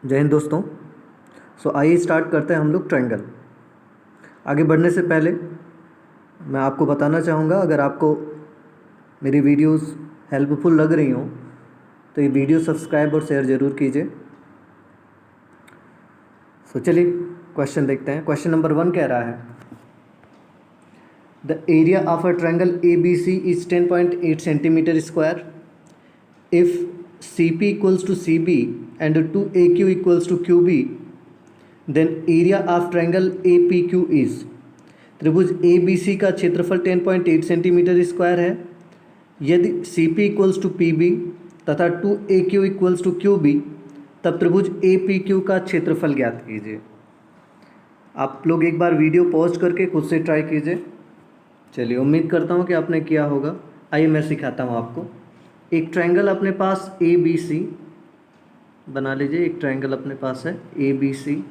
जय हिंद दोस्तों। आइए स्टार्ट करते हैं हम लोग ट्रायंगल। आगे बढ़ने से पहले मैं आपको बताना चाहूँगा, अगर आपको मेरी वीडियोस हेल्पफुल लग रही हों तो ये वीडियो सब्सक्राइब और शेयर ज़रूर कीजिए। चलिए क्वेश्चन देखते हैं। क्वेश्चन नंबर 1 कह रहा है, the area of a triangle A B C is 10.8 centimetre square if C P equals to C B and 2AQ equals to Q B, then area of triangle A P Q is. त्रिभुज ए B सी का क्षेत्रफल 10.8 centimetre square है यदि C P equals to P B तथा 2AQ equals to Q B, तब त्रिभुज ए P Q का क्षेत्रफल ज्ञात कीजिए। आप लोग एक बार वीडियो पॉज करके खुद से ट्राई कीजिए। चलिए, उम्मीद करता हूँ कि आपने किया होगा। आइए मैं सिखाता हूँ आपको। एक ट्रायंगल अपने पास ए बी सी बना लीजिए। एक ट्रायंगल अपने पास है ए बी सी।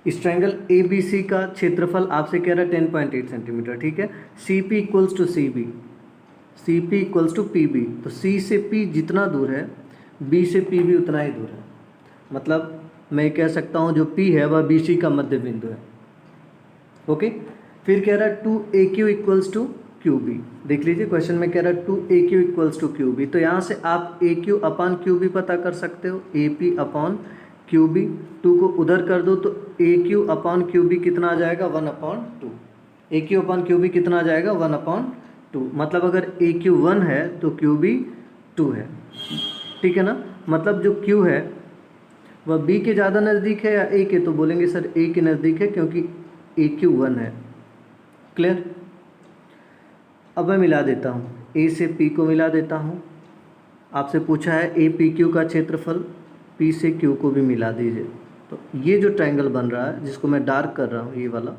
इस ट्रायंगल ए बी सी का क्षेत्रफल आपसे कह रहा है 10.8 सेंटीमीटर, ठीक है। C P equals to C B, C P equals to P B, तो सी से पी जितना दूर है बी से पी भी उतना ही दूर है। मतलब मैं कह सकता हूँ जो पी है वह बी सी का मध्य बिंदु है। ओके, फिर कह रहा है 2AQ equals to Q B. देख लीजिए क्वेश्चन में कह रहा है 2AQ equals to Q B, तो यहाँ से आप AQ अपॉन क्यू बी पता कर सकते हो। AP अपॉन क्यू बी, 2 को उधर कर दो तो AQ अपॉन क्यू बी कितना आ जाएगा, 1/2। AQ अपॉन क्यू बी कितना आ जाएगा, 1/2। मतलब अगर AQ 1 है तो क्यू बी 2 है, ठीक है ना। मतलब जो Q है वह B के ज़्यादा नज़दीक है या A के, तो बोलेंगे सर A के नज़दीक है क्योंकि AQ 1 है। क्लियर। अब मैं मिला देता हूँ, A से P को मिला देता हूँ। आपसे पूछा है APQ का क्षेत्रफल, P से Q को भी मिला दीजिए। तो ये जो ट्रायंगल बन रहा है जिसको मैं डार्क कर रहा हूँ, ये वाला,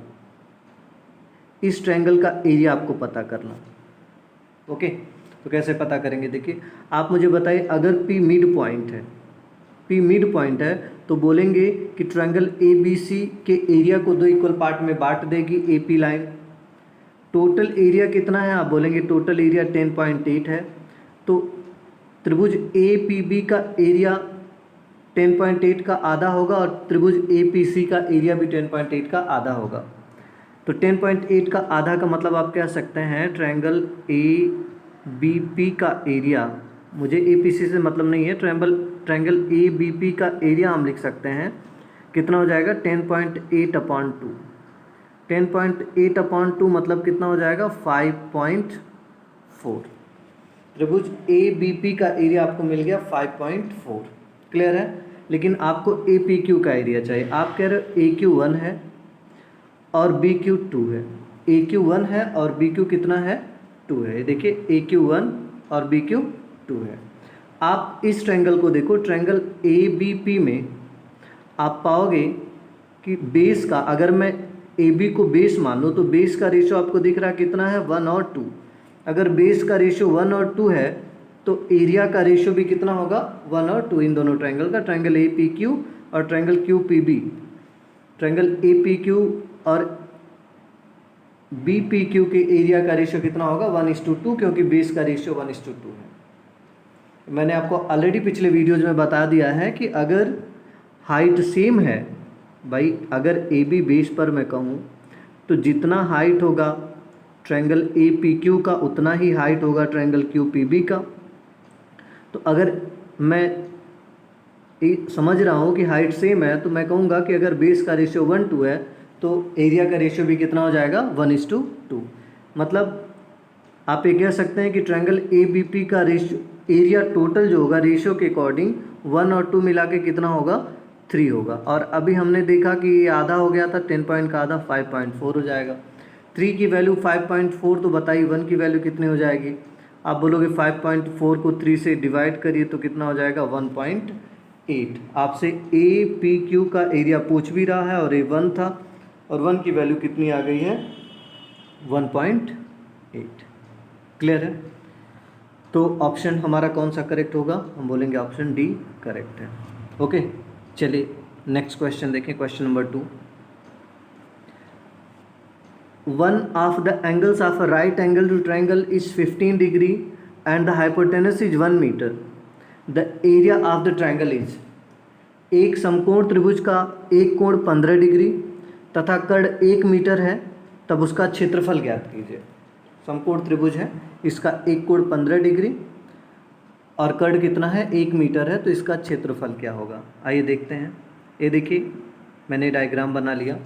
इस ट्रायंगल का एरिया आपको पता करना। ओके, तो कैसे पता करेंगे, देखिए आप मुझे बताइए। अगर P मिड पॉइंट है, P मिड पॉइंट है तो बोलेंगे कि ट्रायंगल ABC के एरिया को 2 इक्वल पार्ट में बांट देगी AP लाइन। टोटल एरिया कितना है, आप बोलेंगे टोटल एरिया 10.8 है। तो त्रिभुज APB का एरिया 10.8 का आधा होगा और त्रिभुज APC का एरिया भी 10.8 का आधा होगा। तो 10.8 का आधा का मतलब आप कह सकते हैं ट्रायंगल ABP का एरिया, मुझे APC से मतलब नहीं है, ट्रायंगल ABP का एरिया हम लिख सकते हैं कितना हो जाएगा, 10.8/2। 10.8/2 मतलब कितना हो जाएगा, 5.4। त्रिभुज ABP का एरिया आपको मिल गया 5.4। क्लियर है। लेकिन आपको APQ का एरिया चाहिए। आप कह रहे हो AQ 1 है और BQ 2 है। AQ 1 है और BQ कितना है, 2 है। देखिए AQ 1 और BQ 2 है। आप इस ट्रायंगल को देखो, ट्रायंगल ABP में आप पाओगे कि बेस का, अगर मैं AB को बेस मान लो तो बेस का रेशियो आपको दिख रहा है कितना है, 1 और 2। अगर बेस का रेशियो 1 और 2 है तो एरिया का रेशियो भी कितना होगा, 1 और 2, इन दोनों ट्रायंगल का, ट्रायंगल APQ और ट्रायंगल QPB। ट्रायंगल APQ और BPQ के एरिया का रेशियो कितना होगा, 1:2, क्योंकि बेस का रेशियो 1:2 है। मैंने आपको ऑलरेडी पिछले वीडियोज में बता दिया है कि अगर हाइट सेम है भाई, अगर AB बेस पर मैं कहूँ तो जितना हाइट होगा ट्रायंगल APQ का उतना ही हाइट होगा ट्रायंगल QPB का। तो अगर मैं समझ रहा हूँ कि हाइट सेम है तो मैं कहूँगा कि अगर बेस का रेशियो 1:2 है तो एरिया का रेशियो भी कितना हो जाएगा, 1:2। मतलब आप ये कह सकते हैं कि ट्रायंगल ABP का रेशियो, एरिया टोटल जो होगा रेशियो के अकॉर्डिंग 1 और 2 मिला के कितना होगा, 3 होगा। और अभी हमने देखा कि ये आधा हो गया था, 10 पॉइंट का आधा 5.4 हो जाएगा। 3 की वैल्यू 5.4, तो बताइए 1 की वैल्यू कितनी हो जाएगी। आप बोलोगे 5.4 को 3 से डिवाइड करिए तो कितना हो जाएगा, 1.8। आपसे APQ का एरिया पूछ भी रहा है और ये 1 था और 1 की वैल्यू कितनी आ गई है, 1.8। क्लियर है। तो ऑप्शन हमारा कौन सा करेक्ट होगा, हम बोलेंगे ऑप्शन डी करेक्ट है। ओके, चलिए नेक्स्ट क्वेश्चन देखें। Question number 2, one of the angles of a right angle to triangle is 15 degree and the hypotenuse is 1 meter. The area of the triangle is, एक समकोण त्रिभुज का एक कोण 15 degree तथा कर्ण 1 मीटर है, तब उसका क्षेत्रफल ज्ञात कीजिए। समकोण त्रिभुज है, इसका एक कोण 15 डिग्री और कर्ण कितना है 1 मीटर है, तो इसका क्षेत्रफल क्या होगा। आइए देखते हैं। ये देखिए मैंने डायग्राम बना लिया।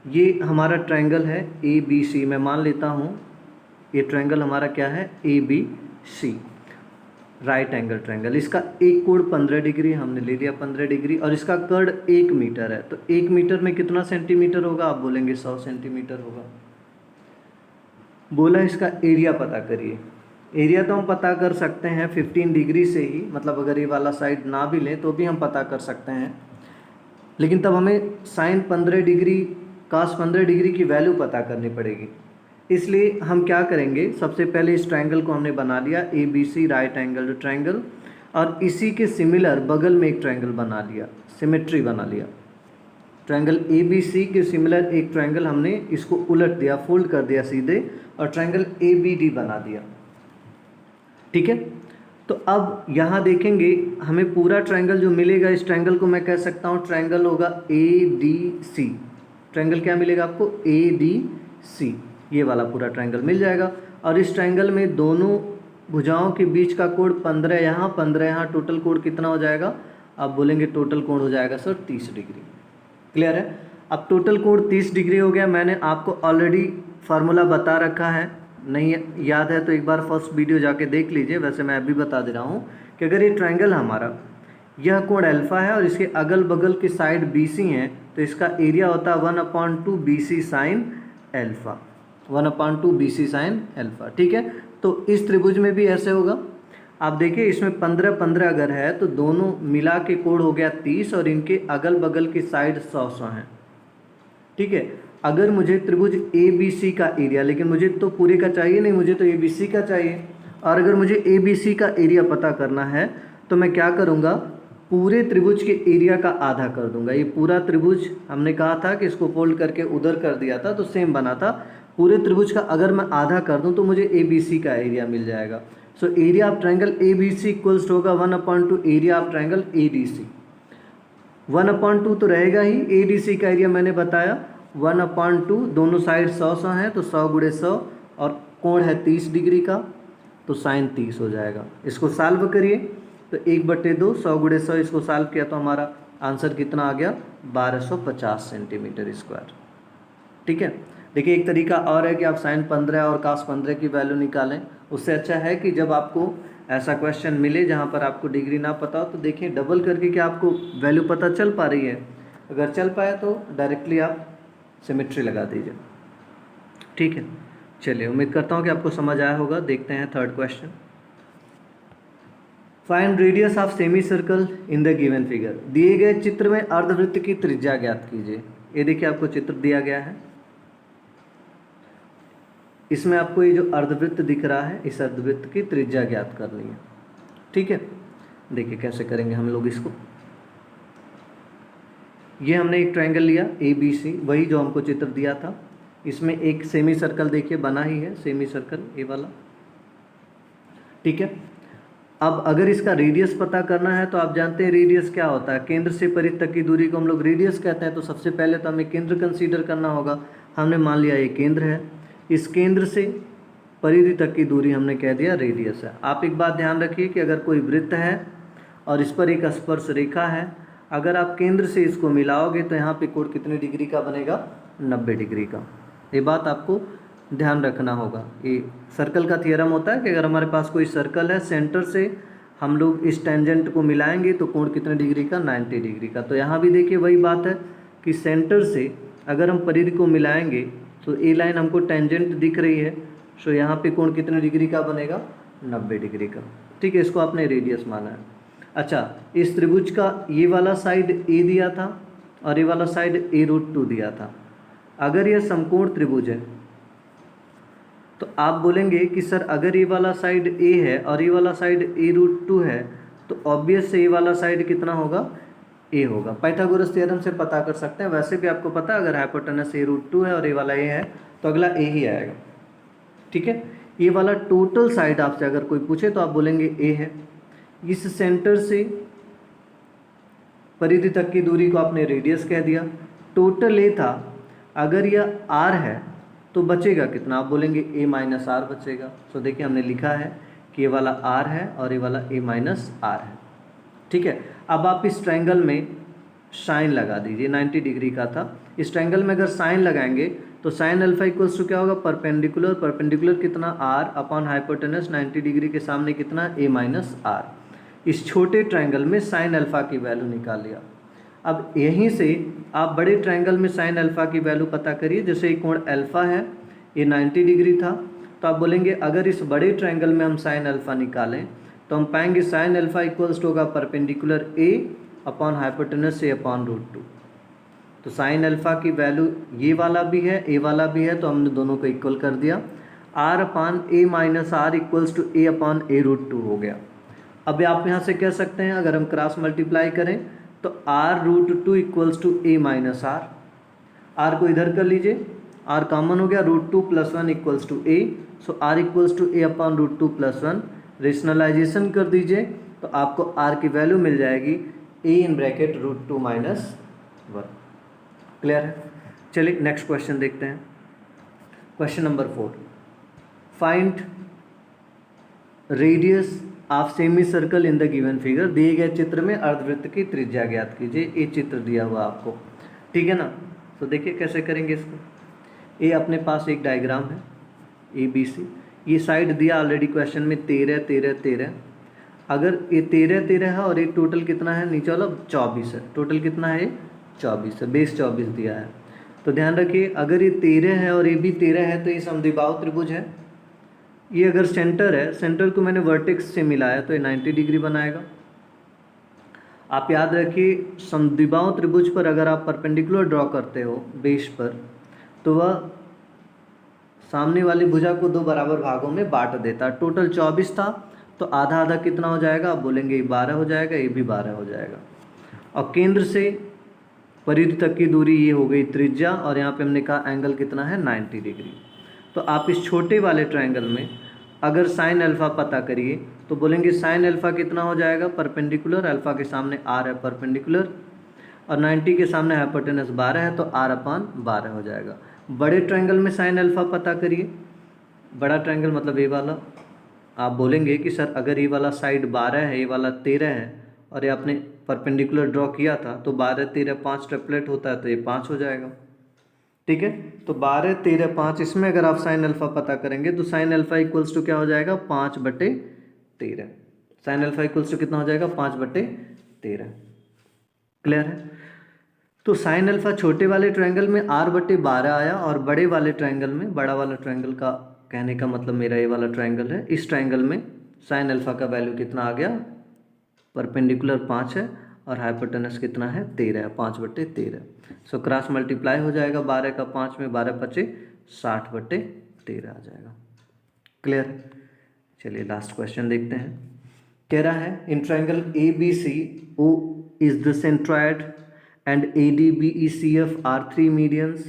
ये हमारा ट्रायंगल है ए बी सी, मैं मान लेता हूँ ये ट्रायंगल हमारा क्या है A B C, right angle triangle. इसका एक कोण 15 डिग्री हमने ले लिया 15 डिग्री, और इसका कर्ण 1 मीटर है, तो 1 मीटर में कितना सेंटीमीटर होगा, आप बोलेंगे 100 सेंटीमीटर होगा। बोला इसका एरिया पता करिए। एरिया तो हम पता कर सकते हैं 15 डिग्री से ही, मतलब अगर ये वाला साइड ना भी लें तो भी हम पता कर सकते हैं, लेकिन तब हमें साइन 15 डिग्री कास 15 डिग्री की वैल्यू पता करनी पड़ेगी। इसलिए हम क्या करेंगे, सबसे पहले इस ट्रायंगल को हमने बना लिया A B C right angle triangle, और इसी के सिमिलर बगल में एक ट्रायंगल बना लिया, सिमेट्री बना लिया। ट्रायंगल ए बी सी के सिमिलर एक ट्रायंगल हमने इसको उलट दिया, फोल्ड कर दिया सीधे, और ट्रायंगल ए बी डी बना दिया। ठीक है, तो अब यहाँ देखेंगे हमें पूरा ट्रायंगल जो मिलेगा, इस ट्रायंगल को मैं कह सकता हूँ ट्रायंगल होगा ए डी सी। ट्रायंगल क्या मिलेगा आपको, ए डी सी, ये वाला पूरा ट्रायंगल मिल जाएगा। और इस ट्रायंगल में दोनों भुजाओं के बीच का कोण 15 यहाँ 15 यहाँ, टोटल कोण कितना हो जाएगा, आप बोलेंगे टोटल कोण हो जाएगा सर 30 डिग्री। क्लियर है। अब टोटल कोण 30 डिग्री हो गया। मैंने आपको ऑलरेडी फार्मूला बता रखा है, नहीं याद है तो एक बार फर्स्ट वीडियो जाके देख लीजिए। वैसे मैं अभी बता दे रहा हूँ कि अगर ये ट्रायंगल हमारा यह कोण अल्फ़ा है और इसके अगल बगल की साइड बी सी हैं, तो इसका एरिया होता है 1/2 B C sine alpha, 1/2 B C sine alpha. ठीक है, तो इस त्रिभुज में भी ऐसे होगा। आप देखिए इसमें 15-15 अगर है तो दोनों मिला के कोण हो गया 30, और इनके अगल बगल की साइड 100 हैं। ठीक है, अगर मुझे त्रिभुज ए बी सी का एरिया, लेकिन मुझे तो पूरे का चाहिए नहीं, मुझे तो ए बी सी का चाहिए, और अगर मुझे ए बी सी का एरिया पता करना है तो मैं क्या करूँगा, पूरे त्रिभुज के एरिया का आधा कर दूंगा। ये पूरा त्रिभुज हमने कहा था कि इसको फोल्ड करके उधर कर दिया था तो सेम बना था। पूरे त्रिभुज का अगर मैं आधा कर दूं तो मुझे ए बी सी का एरिया मिल जाएगा। So area of triangle A B C equals होगा 1/2 area of triangle A D C. 1/2 तो रहेगा ही, ए डी सी का एरिया मैंने बताया 1/2, दोनों साइड 100 हैं तो 100 × 100, और कोण है 30 डिग्री का, तो साइन 30 हो जाएगा। इसको सॉल्व करिए तो 1/2 100 × 100, इसको सॉल्व किया तो हमारा आंसर कितना आ गया 1250 सेंटीमीटर स्क्वायर। ठीक है, देखिए एक तरीका और है कि आप साइन 15 और कास 15 की वैल्यू निकालें। उससे अच्छा है कि जब आपको ऐसा क्वेश्चन मिले जहाँ पर आपको डिग्री ना पता हो, तो देखिए डबल करके क्या आपको वैल्यू पता चल पा रही है। अगर चल पाए तो डायरेक्टली आप सिमेट्री लगा दीजिए। ठीक है, चलिए उम्मीद करता हूँ कि आपको समझ आया होगा। देखते हैं third question. Find radius of semi circle in the given figure. दिए गए चित्र में अर्धवृत्त की त्रिज्या ज्ञात कीजिए। ये देखिए आपको चित्र दिया गया है, इसमें आपको ये जो अर्धवृत्त दिख रहा है, इस अर्धवृत्त की त्रिज्या ज्ञात करनी है। ठीक है, देखिए कैसे करेंगे हम लोग इसको। ये हमने एक ट्रायंगल लिया ए बी सी, वही जो हमको चित्र दिया था। इसमें एक सेमी सर्कल देखिए बना ही है, सेमी सर्कल ए वाला। ठीक है, अब अगर इसका रेडियस पता करना है तो आप जानते हैं रेडियस क्या होता है, केंद्र से परिधि तक की दूरी को हम लोग रेडियस कहते हैं। तो सबसे पहले तो हमें केंद्र कंसीडर करना होगा। हमने मान लिया ये केंद्र है, इस केंद्र से परिधि तक की दूरी हमने कह दिया रेडियस है। आप एक बात ध्यान रखिए कि अगर कोई वृत्त है और इस पर एक स्पर्श रेखा है, अगर आप केंद्र से इसको मिलाओगे तो यहाँ पे कोण कितने डिग्री का बनेगा, 90 डिग्री का। ये बात आपको ध्यान रखना होगा। ये सर्कल का थियरम होता है कि अगर हमारे पास कोई सर्कल है, सेंटर से हम लोग इस टेंजेंट को मिलाएंगे तो कोण कितने डिग्री का, 90 डिग्री का। तो यहाँ भी देखिए वही बात है कि सेंटर से अगर हम परिधि को मिलाएंगे तो ए लाइन हमको टेंजेंट दिख रही है, सो यहाँ पे कोण कितने डिग्री का बनेगा, 90 डिग्री का। ठीक है, इसको आपने रेडियस माना है। अच्छा, इस त्रिभुज का ये वाला साइड ए दिया था और ये वाला साइड a√2 दिया था। अगर यह समकोण त्रिभुज है तो आप बोलेंगे कि सर अगर ये वाला साइड a है और ये वाला साइड a√2 है तो ऑब्वियस से ये वाला साइड कितना होगा, a होगा। पाइथागोरस थ्योरम से पता कर सकते हैं। वैसे भी आपको पता है अगर हाइपोटेनस a√2 है और ये वाला a है तो अगला a ही आएगा। ठीक है, ये वाला टोटल साइड आपसे अगर कोई पूछे तो आप बोलेंगे a है। इस सेंटर से परिधि तक की दूरी को आपने रेडियस कह दिया। टोटल ए था, अगर यह आर है तो बचेगा कितना, आप बोलेंगे ए माइनस आर बचेगा। तो देखिए हमने लिखा है कि ये वाला आर है और ये वाला ए माइनस आर है। ठीक है, अब आप इस ट्रायंगल में साइन लगा दीजिए, 90 डिग्री का था। इस ट्रायंगल में अगर साइन लगाएंगे तो साइन अल्फा इक्वल्स टू क्या होगा, परपेंडिकुलर, परपेंडिकुलर कितना आर अपॉन हाइपोटेनस 90 डिग्री के सामने कितना ए माइनस आर। इस छोटे ट्रायंगल में साइन अल्फा की वैल्यू निकाल लिया। अब यहीं से आप बड़े ट्रायंगल में साइन अल्फा की वैल्यू पता करिए। जैसे ये कोण अल्फा है, ये 90 डिग्री था, तो आप बोलेंगे अगर इस बड़े ट्रायंगल में हम साइन अल्फा निकालें तो हम पाएंगे साइन अल्फा इक्वल्स टू होगा perpendicular A upon hypotenuse A upon root 2। तो साइन अल्फा की वैल्यू ये वाला भी है, ए वाला भी है, तो हमने दोनों को इक्वल कर दिया। R upon A minus R equals to A upon A root 2 हो गया। अब आप यहाँ से कह सकते हैं अगर हम क्रॉस मल्टीप्लाई करें तो r root 2 equals to a minus r. R को इधर कर लीजिए, आर कॉमन हो गया, root 2 plus 1 equals to a. So r equals to A upon root 2 plus 1। Rationalisation कर दीजिए तो आपको आर की वैल्यू मिल जाएगी a in bracket root 2 minus 1। Clear है? चलिए नेक्स्ट क्वेश्चन देखते हैं। Question number 4, find radius of semi circle in the given figure. दिए गए चित्र में अर्धवृत्त की त्रिज्या ज्ञात कीजिए। ये चित्र दिया हुआ आपको, ठीक है ना। तो देखिए कैसे करेंगे इसको। ये अपने पास एक डायग्राम है ए बी सी, ये साइड दिया ऑलरेडी क्वेश्चन में 13 13 13। अगर ये 13 13 है और ये टोटल कितना है, नीचे वाला 24 है, टोटल कितना है 24 है, बेस 24 दिया है। तो ध्यान रखिए अगर ये 13 है और ये भी 13 है तो ये समद्विबाहु त्रिभुज है। ये अगर सेंटर है, सेंटर को मैंने वर्टेक्स से मिलाया तो ये 90 डिग्री बनाएगा। आप याद रखिए समद्विबाहु त्रिभुज पर अगर आप परपेंडिकुलर ड्रॉ करते हो बेस पर तो वह सामने वाली भुजा को दो बराबर भागों में बांट देता। टोटल 24 था तो आधा आधा कितना हो जाएगा, आप बोलेंगे ये 12 हो जाएगा, ये भी 12 हो जाएगा। और केंद्र से परिधि तक की दूरी ये हो गई त्रिज्या, और यहाँ पे हमने कहा एंगल कितना है 90 डिग्री। तो आप इस छोटे वाले ट्रायंगल में अगर साइन अल्फा पता करिए तो बोलेंगे साइन अल्फा कितना हो जाएगा, परपेंडिकुलर, अल्फा के सामने आर है परपेंडिकुलर, और 90 के सामने हाइपोटेनस 12 है तो आर अपान 12 हो जाएगा। बड़े ट्रायंगल में साइन अल्फा पता करिए, बड़ा ट्रायंगल मतलब ये वाला। आप बोलेंगे कि सर अगर ये वाला साइड 12 है, ये वाला 13 है, और ये आपने परपेंडिकुलर ड्रॉ किया था तो 12 13 5 ट्रिपलेट होता है तो ये 5 हो जाएगा। ठीक है, तो 12 13 5, इसमें अगर आप साइन अल्फा पता करेंगे तो साइन अल्फा इक्वल्स टू क्या हो जाएगा 5/13। साइन अल्फा इक्वल्स टू कितना हो जाएगा 5/13। क्लियर है? तो साइन अल्फा छोटे वाले ट्रायंगल में r/12 आया, और बड़े वाले ट्रायंगल में, बड़ा वाला ट्रायंगल का कहने का मतलब मेरा ये वाला ट्रायंगल है, इस ट्रायंगल में साइन अल्फा का वैल्यू कितना आ गया, परपेंडिकुलर 5 है और हाइपोटेनस कितना है 13 है, 5/13। सो क्रॉस मल्टीप्लाई हो जाएगा 12 का 5 में, 12 5 60/13 आ जाएगा। क्लियर? चलिए लास्ट क्वेश्चन देखते हैं। कह रहा है in triangle A B C O is the centroid and ADBECF are 3 medians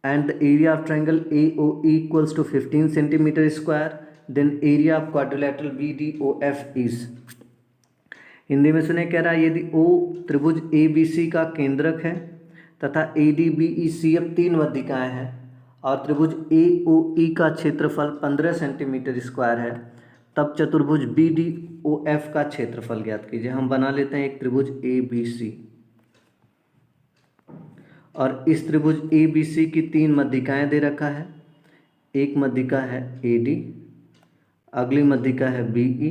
and the area of triangle AOE equals to 15 centimeter square, then area of quadrilateral BDOF is। Hindi में सुने, कह रहा है यदि O त्रिभुज ABC का केंद्रक है तथा ADBECF 3 मध्यिकाएं हैं और त्रिभुज AOE का क्षेत्रफल 15 सेंटीमीटर स्क्वायर है, तब चतुर्भुज BDOF का क्षेत्रफल ज्ञात कीजिए। हम बना लेते हैं एक त्रिभुज ABC, और इस त्रिभुज ABC की 3 मध्यिकाएं दे रखा है। एक मध्यिका है AD, अगली मध्यिका है BE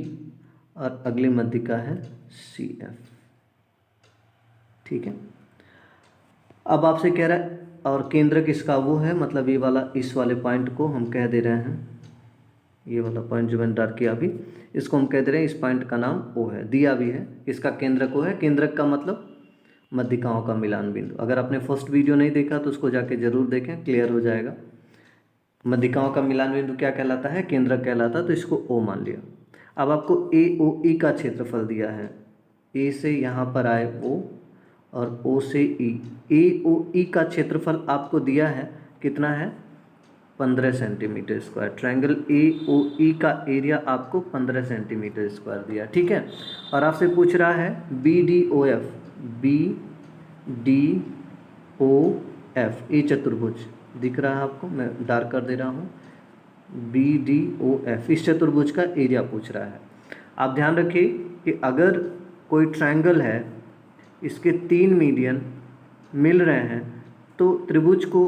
और अगली मध्यिका है CF। ठीक है, अब आपसे कह रहा है और केंद्रक इसका वो है, मतलब ये वाला, इस वाले पॉइंट को हम कह दे रहे हैं, ये वाला पॉइंट जो मैंने ड्रा किया अभी, इसको हम कह दे रहे हैं, इस पॉइंट का नाम O है, दिया भी है, इसका केंद्रक O है। केंद्रक का मतलब मध्यिकाओं का मिलान बिंदु। अगर आपने फर्स्ट वीडियो नहीं देखा तो उसको जाके जरूर देखें, क्लियर हो जाएगा। मध्यिकाओं का मिलान बिंदु क्या कहलाता है, केंद्रक कहलाता है, तो इसको O मान लिया। अब आपको AOE का क्षेत्रफल दिया है, A से यहाँ पर आए O और O से E। AOE का क्षेत्रफल आपको दिया है कितना है 15 सेंटीमीटर स्क्वायर। ट्रायंगल AOE का एरिया आपको 15 सेंटीमीटर स्क्वायर दिया, ठीक है। और आपसे पूछ रहा है BDOF, BDOF, ए चतुर्भुज दिख रहा है आपको, मैं डार्क कर दे रहा हूँ। BDOF इस चतुर्भुज का एरिया पूछ रहा है। आप ध्यान रखिए कि अगर कोई ट्रायंगल है, इसके 3 मीडियन मिल रहे हैं तो त्रिभुज को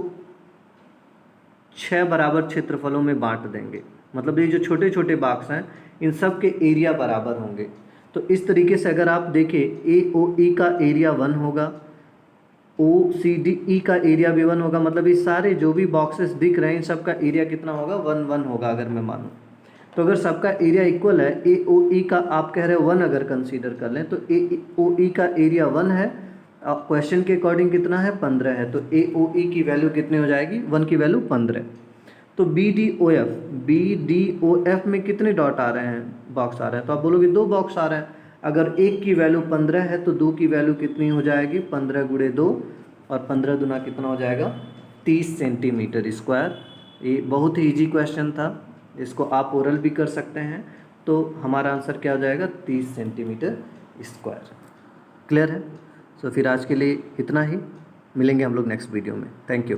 6 बराबर क्षेत्रफलों में बांट देंगे। मतलब ये जो छोटे छोटे बॉक्स हैं इन सब के एरिया बराबर होंगे। तो इस तरीके से अगर आप देखें AOE का एरिया 1 होगा, OCDE का एरिया भी 1 होगा, मतलब ये सारे जो भी बॉक्सेस दिख रहे हैं इन सब का एरिया कितना होगा, 1 1 होगा अगर मैं मानूँ। तो अगर सबका एरिया इक्वल है, AOE का आप कह रहे हैं 1 अगर कंसीडर कर लें, तो AOE का एरिया 1 है, क्वेश्चन के अकॉर्डिंग कितना है, 15 है, तो AOE की वैल्यू कितनी हो जाएगी, 1 की वैल्यू 15। तो BDOF में कितने डॉट आ रहे हैं, बॉक्स आ रहे हैं, तो आप बोलोगे 2 बॉक्स आ रहे हैं। अगर एक की वैल्यू 15 है तो 2 की वैल्यू कितनी हो जाएगी, 15 गुणे 2, और 15 दूना कितना हो जाएगा, 30 सेंटीमीटर स्क्वायर। ये बहुत ही ईजी क्वेश्चन था, इसको आप ओरल भी कर सकते हैं। तो हमारा आंसर क्या हो जाएगा, 30 सेंटीमीटर स्क्वायर। क्लियर है। सो फिर आज के लिए इतना ही, मिलेंगे हम लोग नेक्स्ट वीडियो में। Thank you.